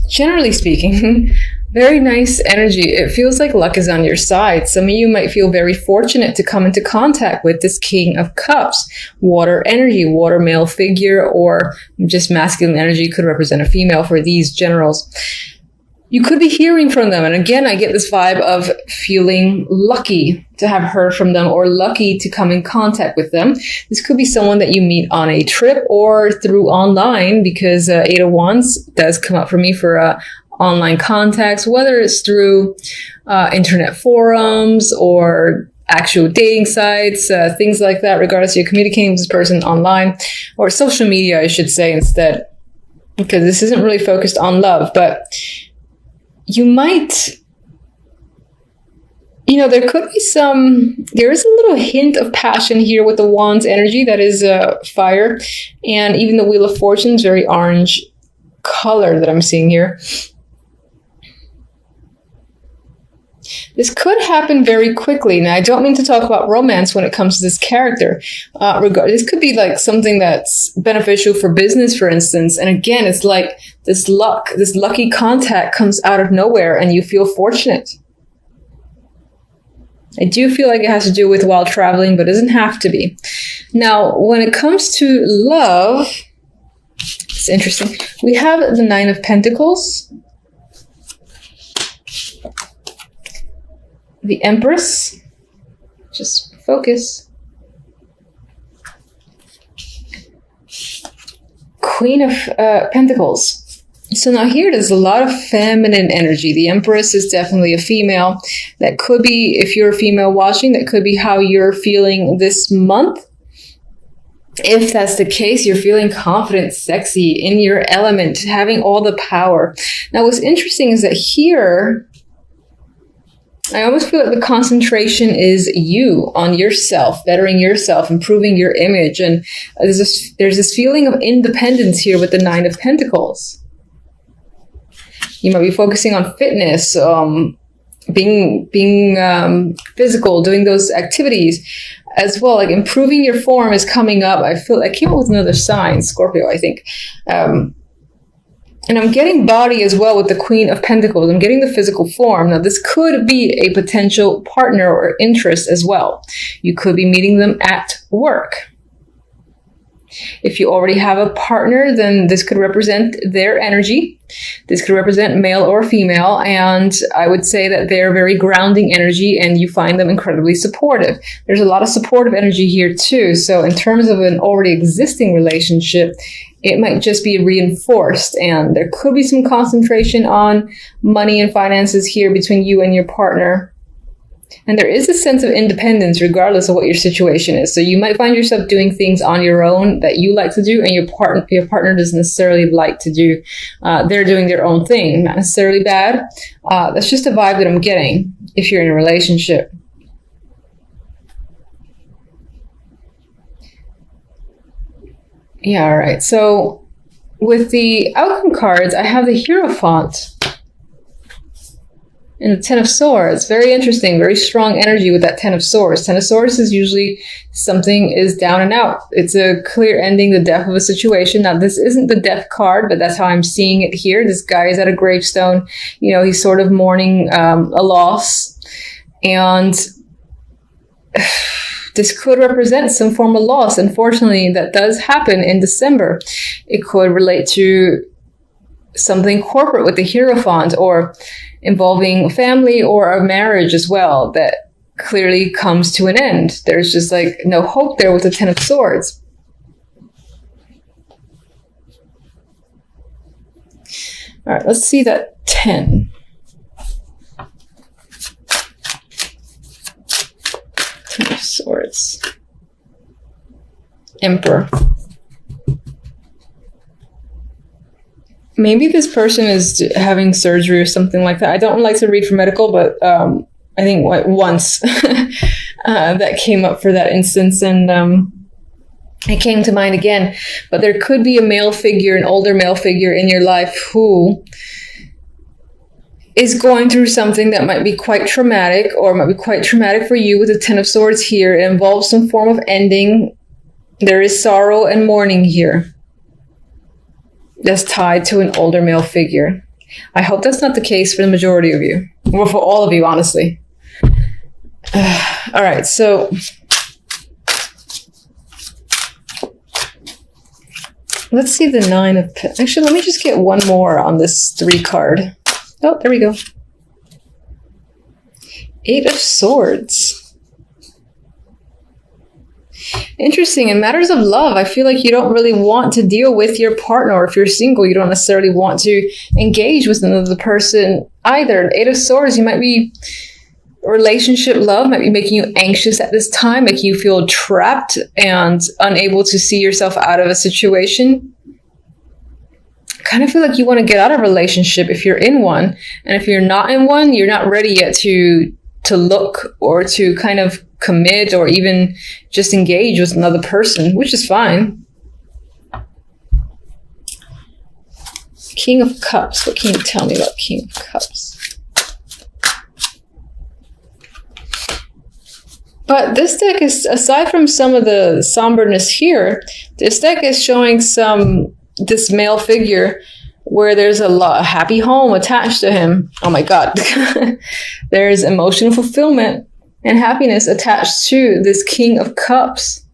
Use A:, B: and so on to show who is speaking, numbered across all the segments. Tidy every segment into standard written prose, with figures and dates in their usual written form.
A: generally speaking, very nice energy. It feels like luck is on your side. Some of you might feel very fortunate to come into contact with this King of Cups, water energy, water male figure, or just masculine energy could represent a female for these generals. You could be hearing from them. And again, I get this vibe of feeling lucky to have heard from them or lucky to come in contact with them. This could be someone that you meet on a trip or through online, because Eight of Wands does come up for me for online contacts, whether it's through internet forums or actual dating sites, things like that, regardless you're communicating with this person online or social media, I should say instead, because this isn't really focused on love. But you might, there could be there is a little hint of passion here with the Wands energy. That is fire. And even the Wheel of Fortune is very orange color that I'm seeing here. This could happen very quickly. Now, I don't mean to talk about romance when it comes to this character. This could be like something that's beneficial for business, for instance. And again, it's like this lucky contact comes out of nowhere and you feel fortunate. I do feel like it has to do with while traveling, but it doesn't have to be. Now, when it comes to love, it's interesting. We have the Nine of Pentacles, the Empress, just focus, Queen of Pentacles. So now here there's a lot of feminine energy. The Empress is definitely a female. That could be, if you're a female watching, that could be how you're feeling this month. If that's the case, you're feeling confident, sexy, in your element, having all the power. Now what's interesting is that here, I almost feel like the concentration is you, on yourself, bettering yourself, improving your image. And there's this feeling of independence here with the Nine of Pentacles. You might be focusing on fitness, being physical, doing those activities as well. Like improving your form is coming up. I feel I came up with another sign, Scorpio, I think. And I'm getting body as well with the Queen of Pentacles. I'm getting the physical form. Now, this could be a potential partner or interest as well. You could be meeting them at work. If you already have a partner, then this could represent their energy. This could represent male or female. And I would say that they're very grounding energy and you find them incredibly supportive. There's a lot of supportive energy here too. So in terms of an already existing relationship, it might just be reinforced, and there could be some concentration on money and finances here between you and your partner. And there is a sense of independence regardless of what your situation is. So you might find yourself doing things on your own that you like to do and your partner doesn't necessarily like to do. They're doing their own thing, not necessarily bad. That's just a vibe that I'm getting if you're in a relationship. Yeah, all right. So with the outcome cards, I have the Hierophant and the Ten of Swords. Very interesting, very strong energy with that Ten of Swords. Ten of Swords is usually something is down and out. It's a clear ending, the death of a situation. Now, this isn't the death card, but that's how I'm seeing it here. This guy is at a gravestone. He's sort of mourning a loss. And this could represent some form of loss. Unfortunately, that does happen in December. It could relate to something corporate with the Hierophant, or involving family or a marriage as well that clearly comes to an end. There's just like no hope there with the Ten of Swords. All right, let's see that 10. Ten of Swords. Emperor. Maybe this person is having surgery or something like that. I don't like to read for medical, but I think once that came up for that instance, and it came to mind again. But there could be a male figure, an older male figure in your life who is going through something that might be quite traumatic, or might be quite traumatic for you with the Ten of Swords here. It involves some form of ending. There is sorrow and mourning here that's tied to an older male figure. I hope that's not the case for the majority of you. Well, for all of you, honestly. All right, so let's see the 9 of Pentacles. Actually, let me just get one more on this 3 card. Oh, there we go. 8 of Swords. Interesting. In matters of love, I feel like you don't really want to deal with your partner, or if you're single, you don't necessarily want to engage with another person either. 8 of Swords, you might be, relationship love might be making you anxious at this time, making you feel trapped and unable to see yourself out of a situation. I kind of feel like you want to get out of a relationship if you're in one. And if you're not in one, you're not ready yet to look or to kind of commit or even just engage with another person, which is fine. King of Cups. What can you tell me about King of Cups? But this deck is, aside from some of the somberness here, this deck is showing this male figure where there's a happy home attached to him. Oh my God. There's emotional fulfillment and happiness attached to this King of Cups.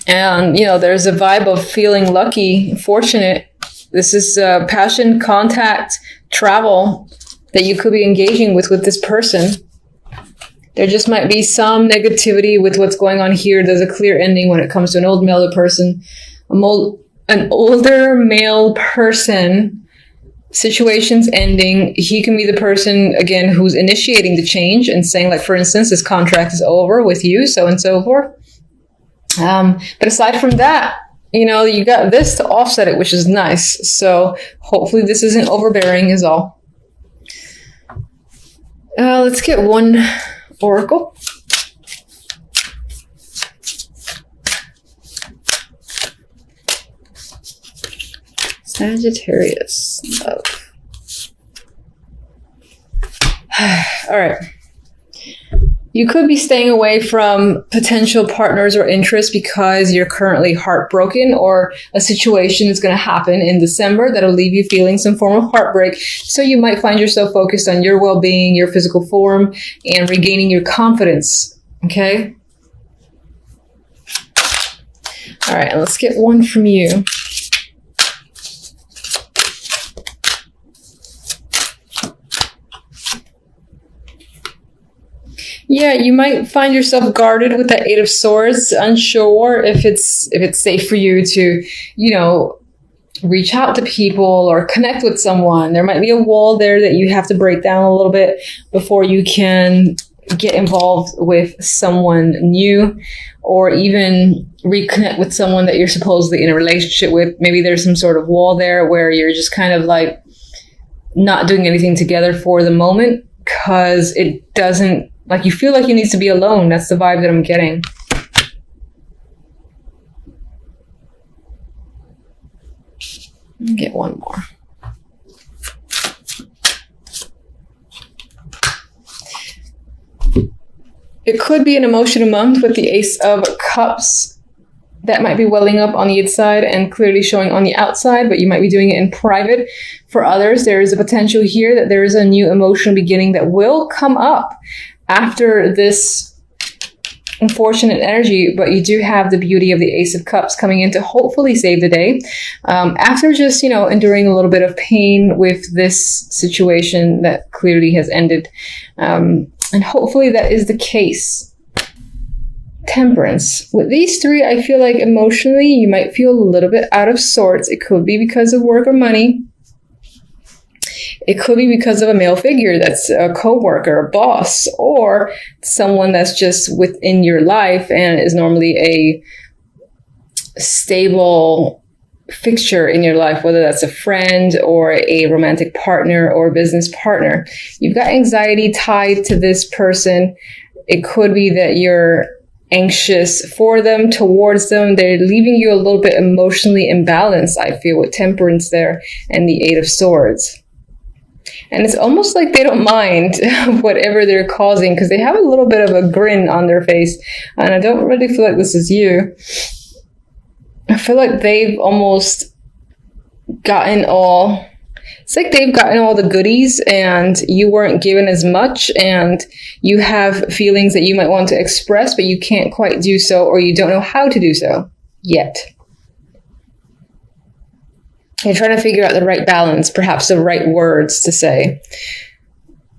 A: And, you know, there's a vibe of feeling lucky, fortunate. This is passion, contact, travel that you could be engaging with this person. There just might be some negativity with what's going on here. There's a clear ending when it comes to an old male person, an older male person. Situations ending. He can be the person, again, who's initiating the change and saying, like, for instance, this contract is over with you, so and so forth. But aside from that, you know, you got this to offset it, which is nice. So hopefully this isn't overbearing is all. Let's get one oracle. Sagittarius. Love. All right. You could be staying away from potential partners or interests because you're currently heartbroken, or a situation is going to happen in December that'll leave you feeling some form of heartbreak. So you might find yourself focused on your well-being, your physical form, and regaining your confidence. Okay? All right, let's get one from you. Yeah, you might find yourself guarded with that 8 of Swords, unsure if it's safe for you to, you know, reach out to people or connect with someone. There might be a wall there that you have to break down a little bit before you can get involved with someone new, or even reconnect with someone that you're supposedly in a relationship with. Maybe there's some sort of wall there where you're just kind of like not doing anything together for the moment because it doesn't, like, you feel like you need to be alone. That's the vibe that I'm getting. Get one more. It could be an emotional month with the Ace of Cups that might be welling up on the inside and clearly showing on the outside, but you might be doing it in private. For others, there is a potential here that there is a new emotional beginning that will come up after this unfortunate energy, but you do have the beauty of the Ace of Cups coming in to hopefully save the day. After just, you know, enduring a little bit of pain with this situation that clearly has ended. And hopefully that is the case. Temperance. With these three, I feel like emotionally you might feel a little bit out of sorts. It could be because of work or money. It could be because of a male figure that's a coworker, a boss, or someone that's just within your life and is normally a stable fixture in your life, whether that's a friend or a romantic partner or a business partner. You've got anxiety tied to this person. It could be that you're anxious for them, towards them. They're leaving you a little bit emotionally imbalanced, I feel, with Temperance there and the 8 of Swords. And it's almost like they don't mind whatever they're causing because they have a little bit of a grin on their face. And I don't really feel like this is you. I feel like they've almost gotten all It's like they've gotten all the goodies and you weren't given as much, and you have feelings that you might want to express, but you can't quite do so, or you don't know how to do so yet. You're trying to figure out the right balance, perhaps the right words to say.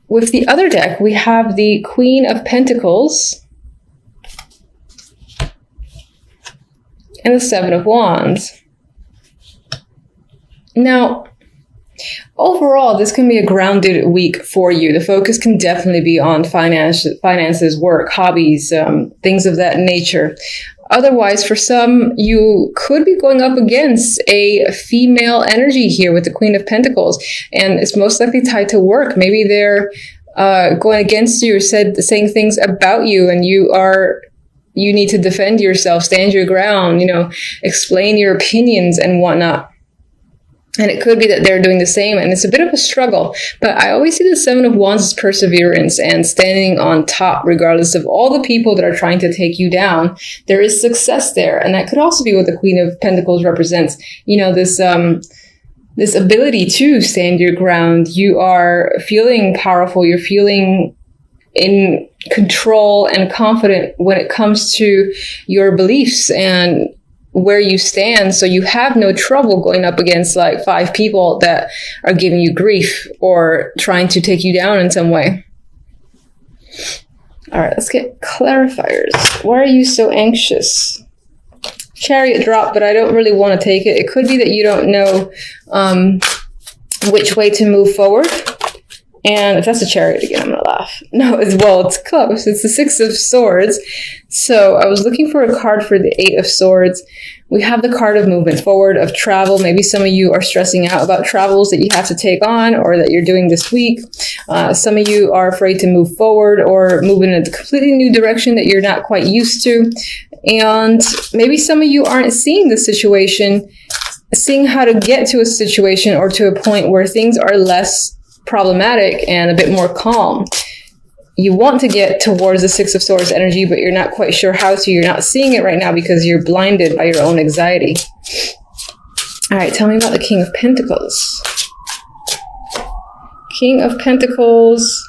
A: With the other deck, we have the Queen of Pentacles and the Seven of Wands. Now, overall, this can be a grounded week for you. The focus can definitely be on finances, work, hobbies, things of that nature. Otherwise, for some, you could be going up against a female energy here with the Queen of Pentacles, and it's most likely tied to work. Maybe they're going against you or saying things about you, and you need to defend yourself, stand your ground, explain your opinions and whatnot. And it could be that they're doing the same, and it's a bit of a struggle. But I always see the Seven of Wands as perseverance and standing on top, regardless of all the people that are trying to take you down. There is success there, and that could also be what the Queen of Pentacles represents. This ability to stand your ground. You are feeling powerful. You're feeling in control and confident when it comes to your beliefs and where you stand, so you have no trouble going up against like 5 people that are giving you grief or trying to take you down in some way. All right, let's get clarifiers. Why are you so anxious? Chariot drop, but I don't really want to take it. It could be that you don't know which way to move forward. And if that's a Chariot again, I'm going to laugh. No, it's close. It's the Six of Swords. So I was looking for a card for the Eight of Swords. We have the card of movement forward, of travel. Maybe some of you are stressing out about travels that you have to take on or that you're doing this week. Some of you are afraid to move forward or move in a completely new direction that you're not quite used to. And maybe some of you aren't seeing the situation, seeing how to get to a situation or to a point where things are less problematic and a bit more calm. You want to get towards the Six of Swords energy, but you're not quite sure how to. You're not seeing it right now because you're blinded by your own anxiety. All right, tell me about the King of Pentacles. King of Pentacles,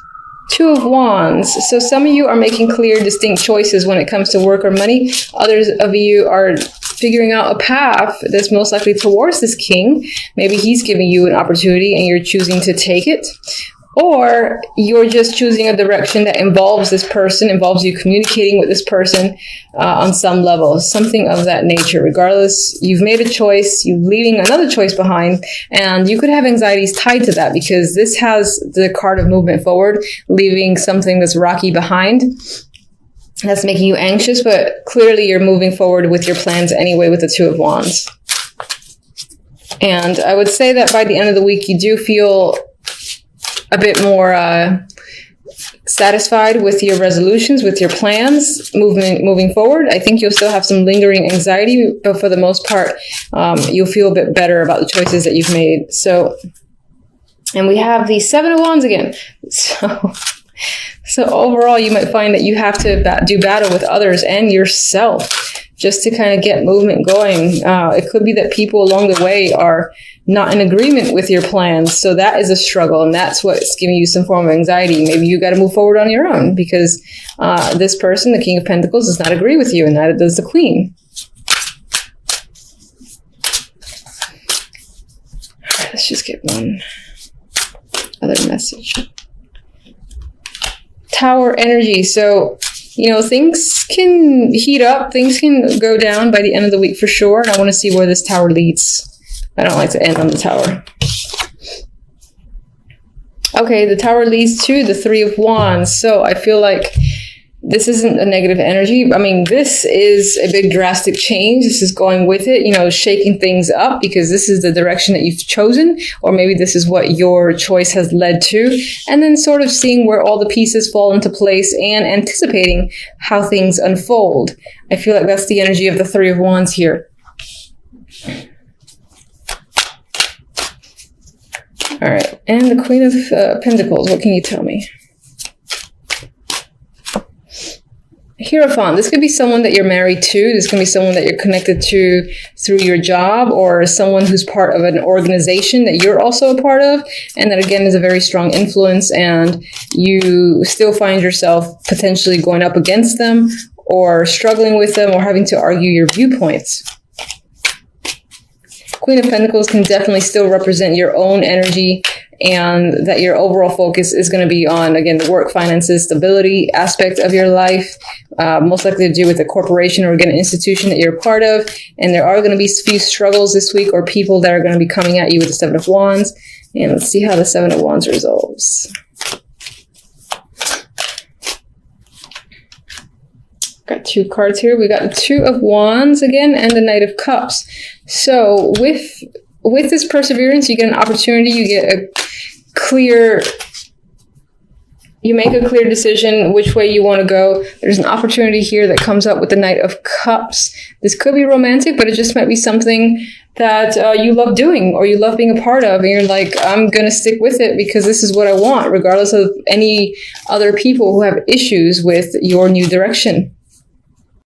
A: Two of Wands. So some of you are making clear, distinct choices when it comes to work or money. Others of you are figuring out a path that's most likely towards this king. Maybe he's giving you an opportunity and you're choosing to take it. Or you're just choosing a direction that involves this person, involves you communicating with this person on some level, something of that nature. Regardless, you've made a choice, you're leaving another choice behind, and you could have anxieties tied to that because this has the card of movement forward, leaving something that's rocky behind. That's making you anxious, but clearly you're moving forward with your plans anyway with the Two of Wands. And I would say that by the end of the week, you do feel a bit more satisfied with your resolutions, with your plans, moving forward. I think you'll still have some lingering anxiety, but for the most part, you'll feel a bit better about the choices that you've made. So, and we have the Seven of Wands again. So overall, you might find that you have to do battle with others and yourself just to kind of get movement going. It could be that people along the way are not in agreement with your plans. So that is a struggle, and that's what's giving you some form of anxiety. Maybe you got to move forward on your own because this person, the King of Pentacles, does not agree with you, and neither does the Queen. All right, let's just get one other message. Tower energy. So, things can heat up, things can go down by the end of the week for sure. And I want to see where this tower leads. I don't like to end on the tower. Okay, the tower leads to the Three of Wands. So I feel like this isn't a negative energy. I mean, this is a big drastic change. This is going with it, shaking things up because this is the direction that you've chosen, or maybe this is what your choice has led to, and then sort of seeing where all the pieces fall into place and anticipating how things unfold. I feel like that's the energy of the Three of Wands here. All right, and the Queen of Pentacles, what can you tell me? Here Hierophant, this could be someone that you're married to. This can be someone that you're connected to through your job, or someone who's part of an organization that you're also a part of. And that, again, is a very strong influence, and you still find yourself potentially going up against them or struggling with them or having to argue your viewpoints. Queen of Pentacles can definitely still represent your own energy, and that your overall focus is going to be on, again, the work, finances, stability aspect of your life, most likely to do with a corporation or, again, an institution that you're a part of. And there are going to be a few struggles this week, or people that are going to be coming at you with the Seven of Wands. And let's see how the Seven of Wands resolves. Got two cards here. We got the Two of Wands again, and the Knight of Cups. So with this perseverance, you get an opportunity, you get you make a clear decision which way you want to go. There's an opportunity here that comes up with the Knight of Cups. This could be romantic, but it just might be something that you love doing, or you love being a part of, and you're like, I'm going to stick with it because this is what I want, regardless of any other people who have issues with your new direction.